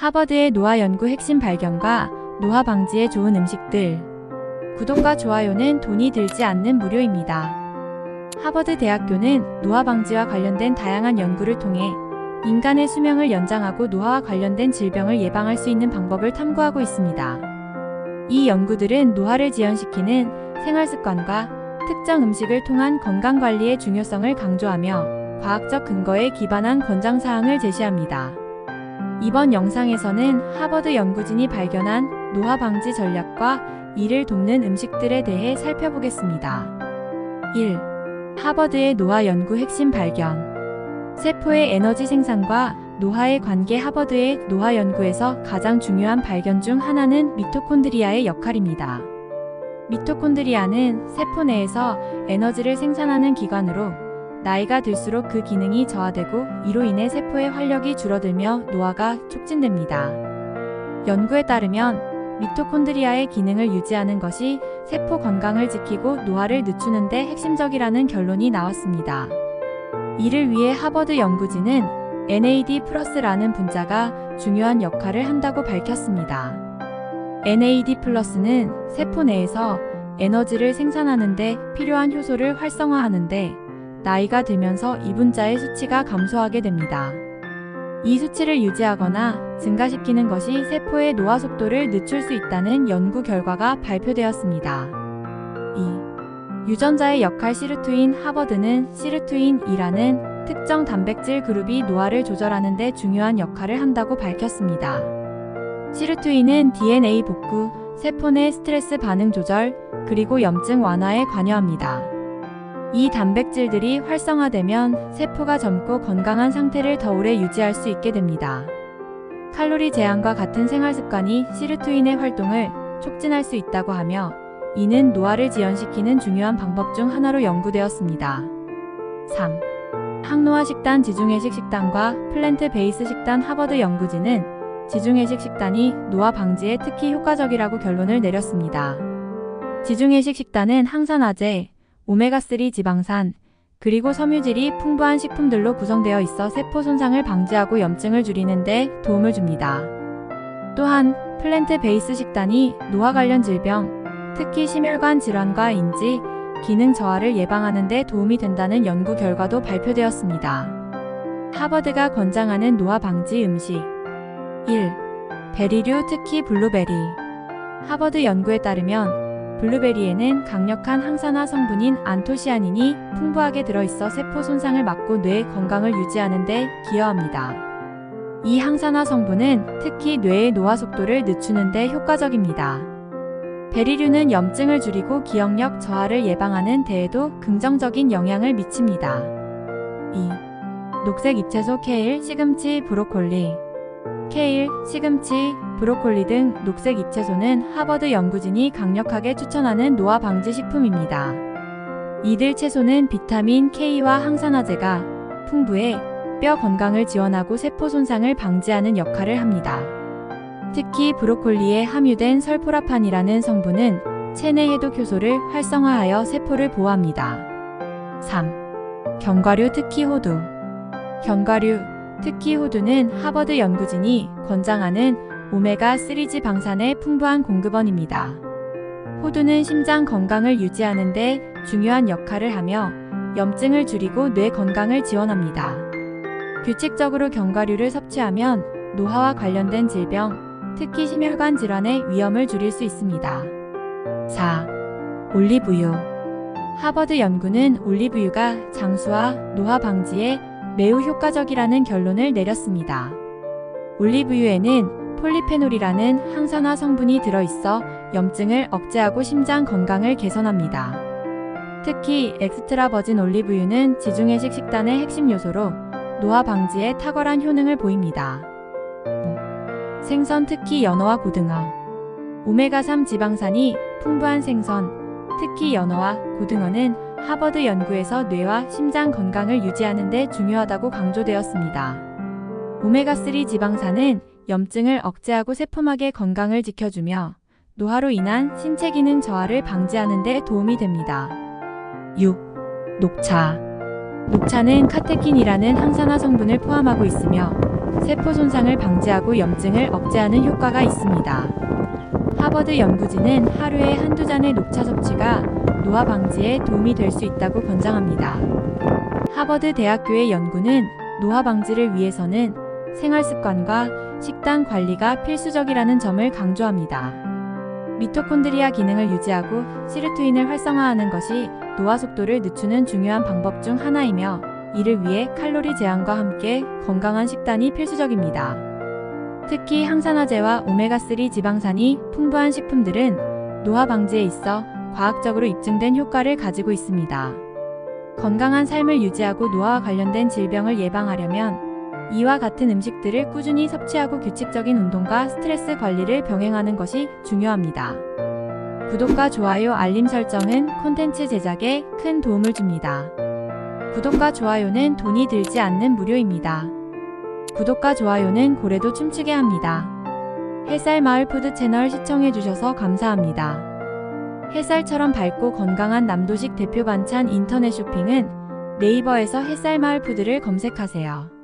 하버드의 노화 연구 핵심 발견과 노화 방지에 좋은 음식들. 구독과 좋아요는 돈이 들지 않는 무료입니다. 하버드 대학교는 노화 방지와 관련된 다양한 연구를 통해 인간의 수명을 연장하고 노화와 관련된 질병을 예방할 수 있는 방법을 탐구하고 있습니다. 이 연구들은 노화를 지연시키는 생활습관과 특정 음식을 통한 건강관리의 중요성을 강조하며 과학적 근거에 기반한 권장사항을 제시합니다. 이번 영상에서는 하버드 연구진이 발견한 노화 방지 전략과 이를 돕는 음식들에 대해 살펴보겠습니다. 1. 하버드의 노화 연구 핵심 발견. 세포의 에너지 생산과 노화의 관계. 하버드의 노화 연구에서 가장 중요한 발견 중 하나는 미토콘드리아의 역할입니다. 미토콘드리아는 세포 내에서 에너지를 생산하는 기관으로 나이가 들수록 그 기능이 저하되고 이로 인해 세포의 활력이 줄어들며 노화가 촉진됩니다. 연구에 따르면 미토콘드리아의 기능을 유지하는 것이 세포 건강을 지키고 노화를 늦추는 데 핵심적이라는 결론이 나왔습니다. 이를 위해 하버드 연구진은 NAD+라는 분자가 중요한 역할을 한다고 밝혔습니다. NAD+는 세포 내에서 에너지를 생산하는 데 필요한 효소를 활성화하는데 나이가 들면서 이 분자의 수치가 감소하게 됩니다. 이 수치를 유지하거나 증가시키는 것이 세포의 노화 속도를 늦출 수 있다는 연구 결과가 발표되었습니다. 2. 유전자의 역할. 시르투인. 하버드는 시르투인이라는 특정 단백질 그룹이 노화를 조절하는 데 중요한 역할을 한다고 밝혔습니다. 시르투인은 DNA 복구, 세포 내 스트레스 반응 조절, 그리고 염증 완화에 관여합니다. 이 단백질들이 활성화되면 세포가 젊고 건강한 상태를 더 오래 유지할 수 있게 됩니다. 칼로리 제한과 같은 생활 습관이 시르투인의 활동을 촉진할 수 있다고 하며 이는 노화를 지연시키는 중요한 방법 중 하나로 연구되었습니다. 3. 항노화 식단. 지중해식 식단과 플랜트 베이스 식단. 하버드 연구진은 지중해식 식단이 노화 방지에 특히 효과적이라고 결론을 내렸습니다. 지중해식 식단은 항산화제, 오메가3 지방산, 그리고 섬유질이 풍부한 식품들로 구성되어 있어 세포 손상을 방지하고 염증을 줄이는 데 도움을 줍니다. 또한 플랜트 베이스 식단이 노화 관련 질병, 특히 심혈관 질환과 인지, 기능 저하를 예방하는 데 도움이 된다는 연구 결과도 발표되었습니다. 하버드가 권장하는 노화 방지 음식. 1. 베리류, 특히 블루베리. 하버드 연구에 따르면 블루베리에는 강력한 항산화 성분인 안토시아닌이 풍부하게 들어있어 세포 손상을 막고 뇌 건강을 유지하는 데 기여합니다. 이 항산화 성분은 특히 뇌의 노화 속도를 늦추는 데 효과적입니다. 베리류는 염증을 줄이고 기억력 저하를 예방하는 데에도 긍정적인 영향을 미칩니다. 2. 녹색 잎채소. 케일, 시금치, 브로콜리. 케일, 시금치, 브로콜리 등 녹색 잎채소는 하버드 연구진이 강력하게 추천하는 노화 방지 식품입니다. 이들 채소는 비타민 K와 항산화제가 풍부해 뼈 건강을 지원하고 세포 손상을 방지하는 역할을 합니다. 특히 브로콜리에 함유된 설포라판이라는 성분은 체내 해독 효소를 활성화하여 세포를 보호합니다. 3. 견과류, 특히 호두. 견과류, 특히 호두는 하버드 연구진이 권장하는 오메가3 지방산의 풍부한 공급원입니다. 호두는 심장 건강을 유지하는 데 중요한 역할을 하며 염증을 줄이고 뇌 건강을 지원합니다. 규칙적으로 견과류를 섭취하면 노화와 관련된 질병, 특히 심혈관 질환의 위험을 줄일 수 있습니다. 4. 올리브유. 하버드 연구는 올리브유가 장수와 노화 방지에 매우 효과적이라는 결론을 내렸습니다. 올리브유에는 폴리페놀이라는 항산화 성분이 들어있어 염증을 억제하고 심장 건강을 개선합니다. 특히 엑스트라 버진 올리브유는 지중해식 식단의 핵심 요소로 노화 방지에 탁월한 효능을 보입니다. 5. 생선, 특히 연어와 고등어. 오메가3 지방산이 풍부한 생선, 특히 연어와 고등어는 하버드 연구에서 뇌와 심장 건강을 유지하는 데 중요하다고 강조되었습니다. 오메가3 지방산은 염증을 억제하고 세포막의 건강을 지켜주며 노화로 인한 신체 기능 저하를 방지하는 데 도움이 됩니다. 6. 녹차. 녹차는 카테킨이라는 항산화 성분을 포함하고 있으며 세포 손상을 방지하고 염증을 억제하는 효과가 있습니다. 하버드 연구진은 하루에 한두 잔의 녹차 섭취가 노화 방지에 도움이 될 수 있다고 권장합니다. 하버드 대학교의 연구는 노화 방지를 위해서는 생활 습관과 식단 관리가 필수적이라는 점을 강조합니다. 미토콘드리아 기능을 유지하고 시르투인을 활성화하는 것이 노화 속도를 늦추는 중요한 방법 중 하나이며, 이를 위해 칼로리 제한과 함께 건강한 식단이 필수적입니다. 특히 항산화제와 오메가3 지방산이 풍부한 식품들은 노화 방지에 있어 과학적으로 입증된 효과를 가지고 있습니다. 건강한 삶을 유지하고 노화와 관련된 질병을 예방하려면 이와 같은 음식들을 꾸준히 섭취하고 규칙적인 운동과 스트레스 관리를 병행하는 것이 중요합니다. 구독과 좋아요, 알림 설정은 콘텐츠 제작에 큰 도움을 줍니다. 구독과 좋아요는 돈이 들지 않는 무료입니다. 구독과 좋아요는 고래도 춤추게 합니다. 햇살마을 푸드 채널 시청해주셔서 감사합니다. 햇살처럼 밝고 건강한 남도식 대표 반찬 인터넷 쇼핑은 네이버에서 햇살마을 푸드를 검색하세요.